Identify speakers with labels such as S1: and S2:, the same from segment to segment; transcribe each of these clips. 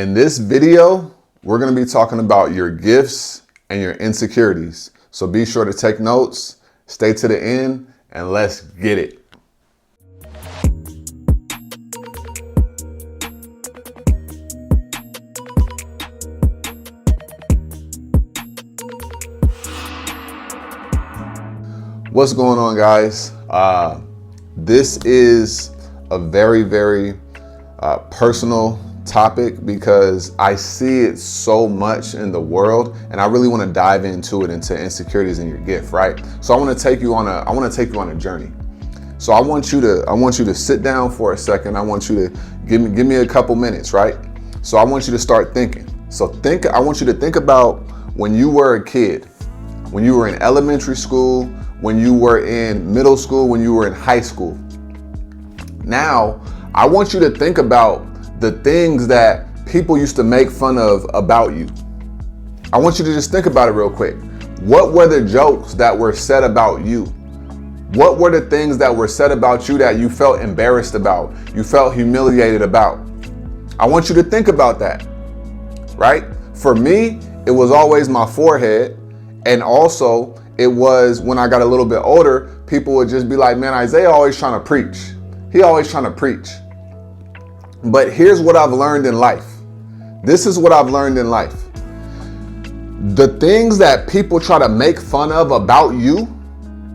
S1: In this video, we're going to be talking about your gifts and your insecurities. So be sure to take notes, stay to the end, and let's get it. What's going on, guys? This is a very personal topic because I see it so much in the world, and I really want to dive into insecurities in your gift, right? So I want to take you on a journey. So I want you to sit down for a second. I want you to give me a couple minutes, right? So I want you to start thinking. I want you to think about when you were a kid, when you were in elementary school, when you were in middle school, when you were in high school. Now, I want you to think about the things that people used to make fun of about you. I want you to just think about it real quick. What were the jokes that were said about you? What were the things that were said about you that you felt embarrassed about, you felt humiliated about? I want you to think about that, right? For me, it was always my forehead, and also it was when I got a little bit older, people would just be like, man, Isiah always trying to preach. He always trying to preach. But here's what I've learned in life. This is what I've learned in life. The things that people try to make fun of about you,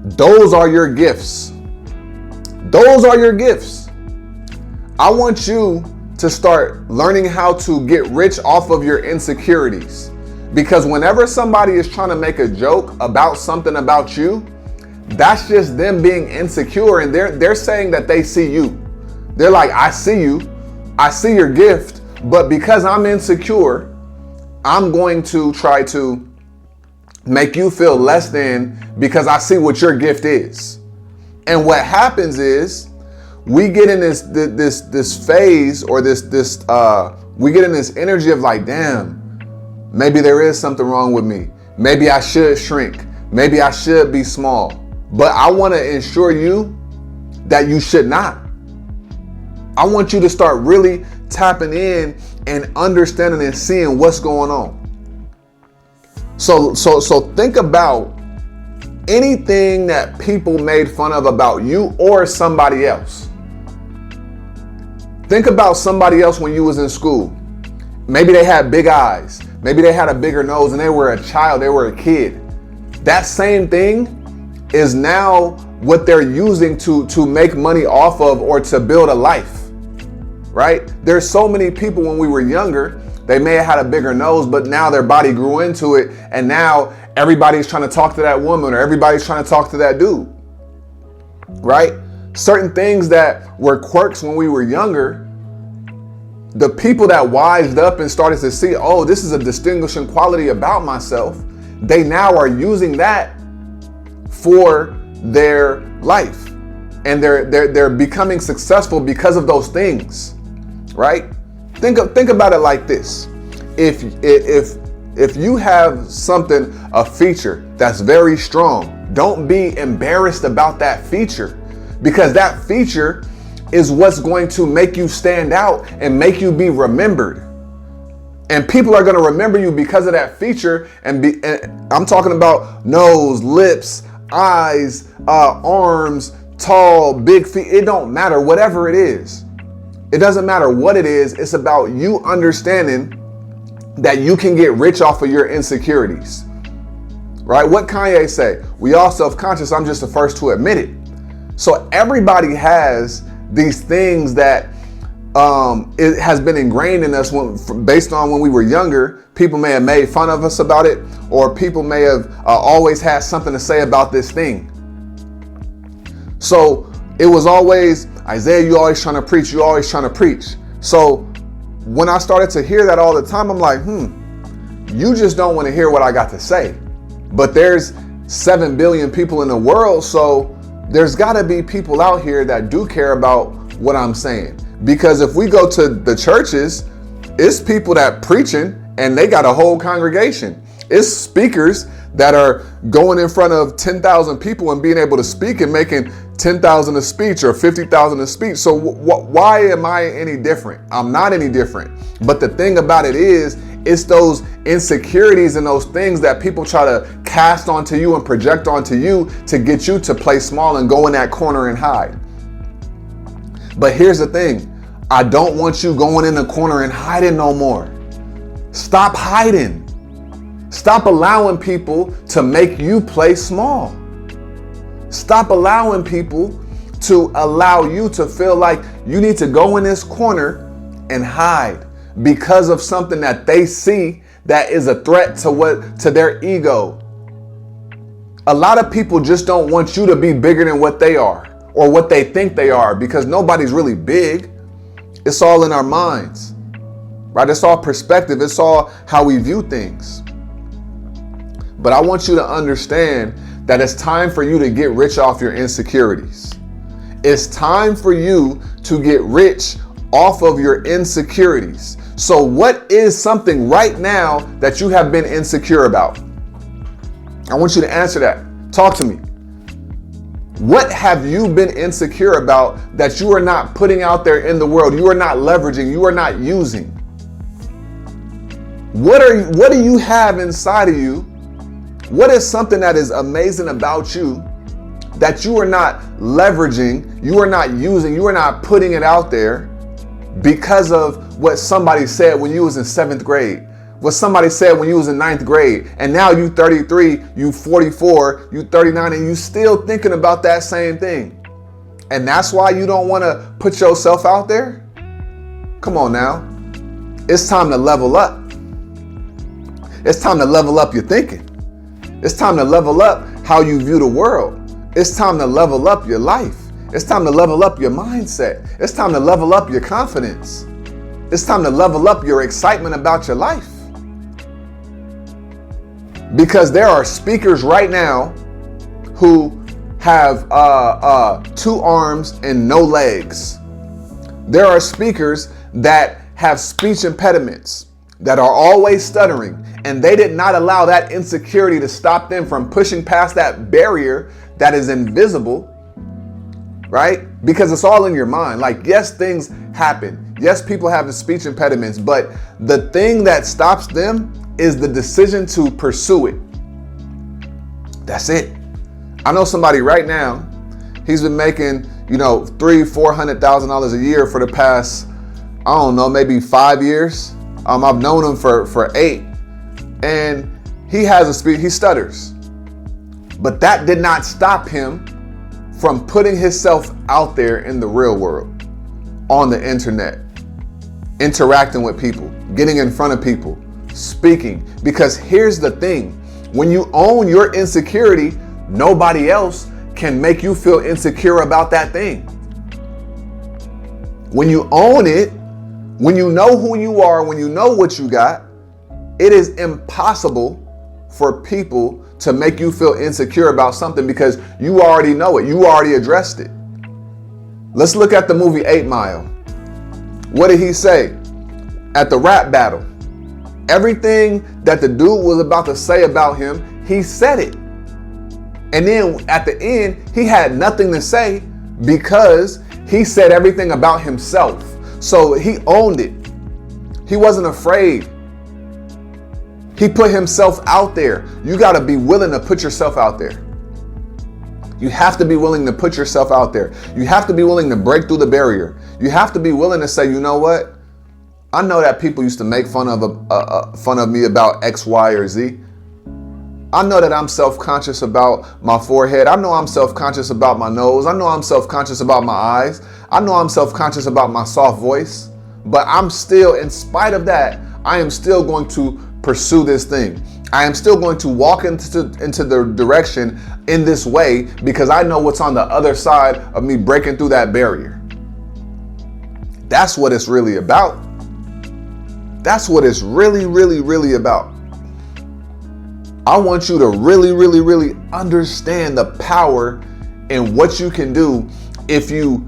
S1: those are your gifts. Those are your gifts. I want you to start learning how to get rich off of your insecurities. Because whenever somebody is trying to make a joke about something about you, that's just them being insecure, and they're saying that they see you. They're like, I see you. I see your gift, but because I'm insecure, I'm going to try to make you feel less than because I see what your gift is. And what happens is we get in this phase, or we get in this energy of like, damn, maybe there is something wrong with me. Maybe I should shrink. Maybe I should be small. But I want to ensure you that you should not. I want you to start really tapping in and understanding and seeing what's going on. So think about anything that people made fun of about you or somebody else. Think about somebody else when you was in school. Maybe they had big eyes. Maybe they had a bigger nose and they were a child, they were a kid. That same thing is now what they're using to make money off of or to build a life. Right? There's so many people when we were younger, they may have had a bigger nose, but now their body grew into it. And now everybody's trying to talk to that woman, or everybody's trying to talk to that dude. Right? Certain things that were quirks when we were younger, the people that wised up and started to see, oh, this is a distinguishing quality about myself, they now are using that for their life. And they're becoming successful because of those things. Right? Think about it like this. If you have something, a feature that's very strong, don't be embarrassed about that feature, because that feature is what's going to make you stand out and make you be remembered. And people are going to remember you because of that feature. And I'm talking about nose, lips, eyes, arms, tall, big feet. It don't matter, whatever it is. It doesn't matter what it is. It's about you understanding that you can get rich off of your insecurities. Right? What Kanye say? We all self-conscious. I'm just the first to admit it. So everybody has these things that it has been ingrained in us based on when we were younger. People may have made fun of us about it, or people may have always had something to say about this thing. So it was always, Isiah, you always trying to preach, you always trying to preach. So when I started to hear that all the time, I'm like, you just don't want to hear what I got to say. But there's 7 billion people in the world, so there's got to be people out here that do care about what I'm saying. Because if we go to the churches, it's people that preaching and they got a whole congregation. It's speakers that are going in front of 10,000 people and being able to speak and making 10,000 a speech or 50,000 a speech. So why am I any different? I'm not any different. But the thing about it is, it's those insecurities and those things that people try to cast onto you and project onto you to get you to play small and go in that corner and hide. But here's the thing. I don't want you going in the corner and hiding no more. Stop hiding. Stop allowing people to make you play small. Stop allowing people to allow you to feel like you need to go in this corner and hide because of something that they see that is a threat to their ego. A lot of people just don't want you to be bigger than what they are or what they think they are, because nobody's really big. It's all in our minds, right? It's all perspective. It's all how we view things. But I want you to understand that it's time for you to get rich off your insecurities. It's time for you to get rich off of your insecurities. So what is something right now that you have been insecure about? I want you to answer that. Talk to me. What have you been insecure about that you are not putting out there in the world? You are not leveraging, you are not using. What do you have inside of you? What is something that is amazing about you that you are not leveraging, you are not using, you are not putting it out there because of what somebody said when you was in 7th grade, what somebody said when you was in 9th grade, and now you 33, you 44, you 39, and you still thinking about that same thing. And that's why you don't want to put yourself out there? Come on now. It's time to level up. It's time to level up your thinking. It's time to level up how you view the world. It's time to level up your life. It's time to level up your mindset. It's time to level up your confidence. It's time to level up your excitement about your life. Because there are speakers right now who have 2 arms and no legs. There are speakers that have speech impediments, that are always stuttering, and they did not allow that insecurity to stop them from pushing past that barrier that is invisible, right? Because it's all in your mind. Like, yes, things happen. Yes, people have the speech impediments, but the thing that stops them is the decision to pursue it. That's it. I know somebody right now, he's been making, $300,000-$400,000 a year for the past, I don't know, maybe 5 years. I've known him for 8, and he stutters. But that did not stop him from putting himself out there in the real world, on the internet, interacting with people, getting in front of people, speaking. Because here's the thing, when you own your insecurity, nobody else can make you feel insecure about that thing. When you own it, when you know who you are, when you know what you got, it is impossible for people to make you feel insecure about something because you already know it. You already addressed it. Let's look at the movie 8 Mile. What did he say at the rap battle? Everything that the dude was about to say about him, he said it. And then at the end, he had nothing to say because he said everything about himself. So he owned it. He wasn't afraid. He put himself out there. You got to be willing to put yourself out there. You have to be willing to put yourself out there. You have to be willing to break through the barrier. You have to be willing to say, you know what? I know that people used to make fun of me about X, Y, or Z. I know that I'm self-conscious about my forehead. I know I'm self-conscious about my nose. I know I'm self-conscious about my eyes. I know I'm self-conscious about my soft voice. But I'm still, in spite of that, I am still going to pursue this thing. I am still going to walk into the direction in this way because I know what's on the other side of me breaking through that barrier. That's what it's really about. That's what it's really, really, really about. I want you to really, really, really understand the power in what you can do if you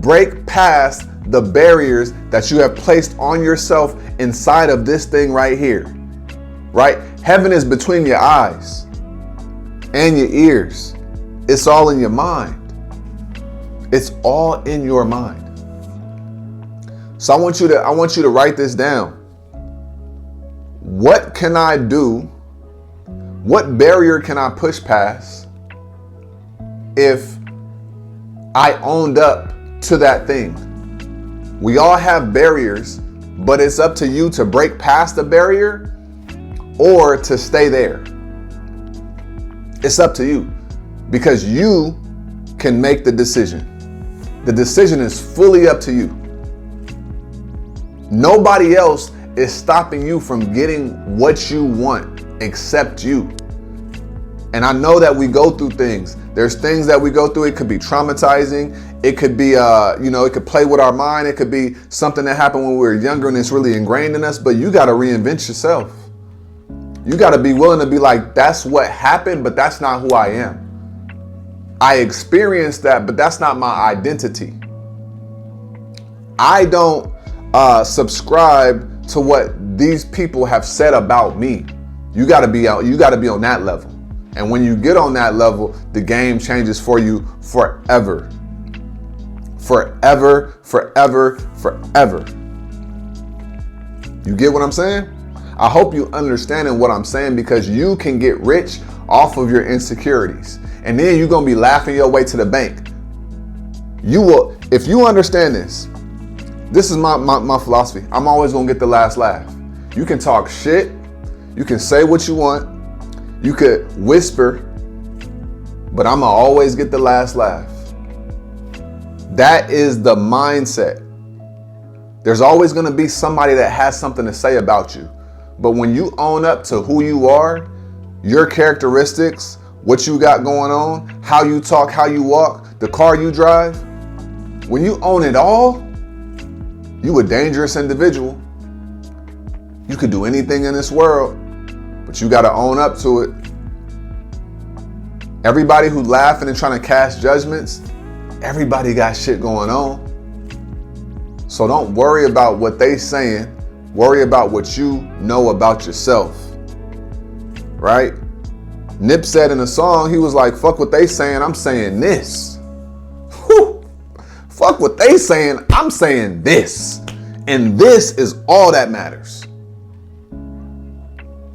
S1: break past the barriers that you have placed on yourself inside of this thing right here, right? Heaven is between your eyes and your ears. It's all in your mind. It's all in your mind. So I want you to write this down. What can I do? What barrier can I push past if I owned up to that thing? We all have barriers, but it's up to you to break past the barrier or to stay there. It's up to you because you can make the decision. The decision is fully up to you. Nobody else is stopping you from getting what you want except you. And I know that we go through things. There's things that we go through. It could be traumatizing. It could be, it could play with our mind. It could be something that happened when we were younger and it's really ingrained in us. But you got to reinvent yourself. You got to be willing to be like, that's what happened, but that's not who I am. I experienced that, but that's not my identity. I don't subscribe to what these people have said about me. You got to be on that level. And when you get on that level, the game changes for you forever. Forever, forever, forever. You get what I'm saying? I hope you understanding what I'm saying, because you can get rich off of your insecurities. And then you're going to be laughing your way to the bank. You will, if you understand this, this is my philosophy. I'm always going to get the last laugh. You can talk shit. You can say what you want. You could whisper, but I'm going to always get the last laugh. That is the mindset. There's always going to be somebody that has something to say about you. But when you own up to who you are, your characteristics, what you got going on, how you talk, how you walk, the car you drive, when you own it all, you a dangerous individual. You could do anything in this world, but you got to own up to it. Everybody who laughing and trying to cast judgments, everybody got shit going on. So don't worry about what they saying. Worry about what you know about yourself. Right? Nip said in a song, he was like, fuck what they saying, I'm saying this. Whew. Fuck what they saying, I'm saying this. And this is all that matters.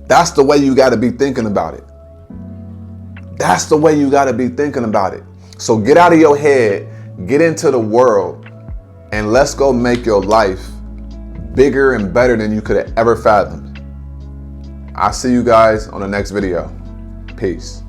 S1: That's the way you got to be thinking about it. That's the way you got to be thinking about it. So get out of your head, get into the world, and let's go make your life bigger and better than you could have ever fathomed. I'll see you guys on the next video. Peace.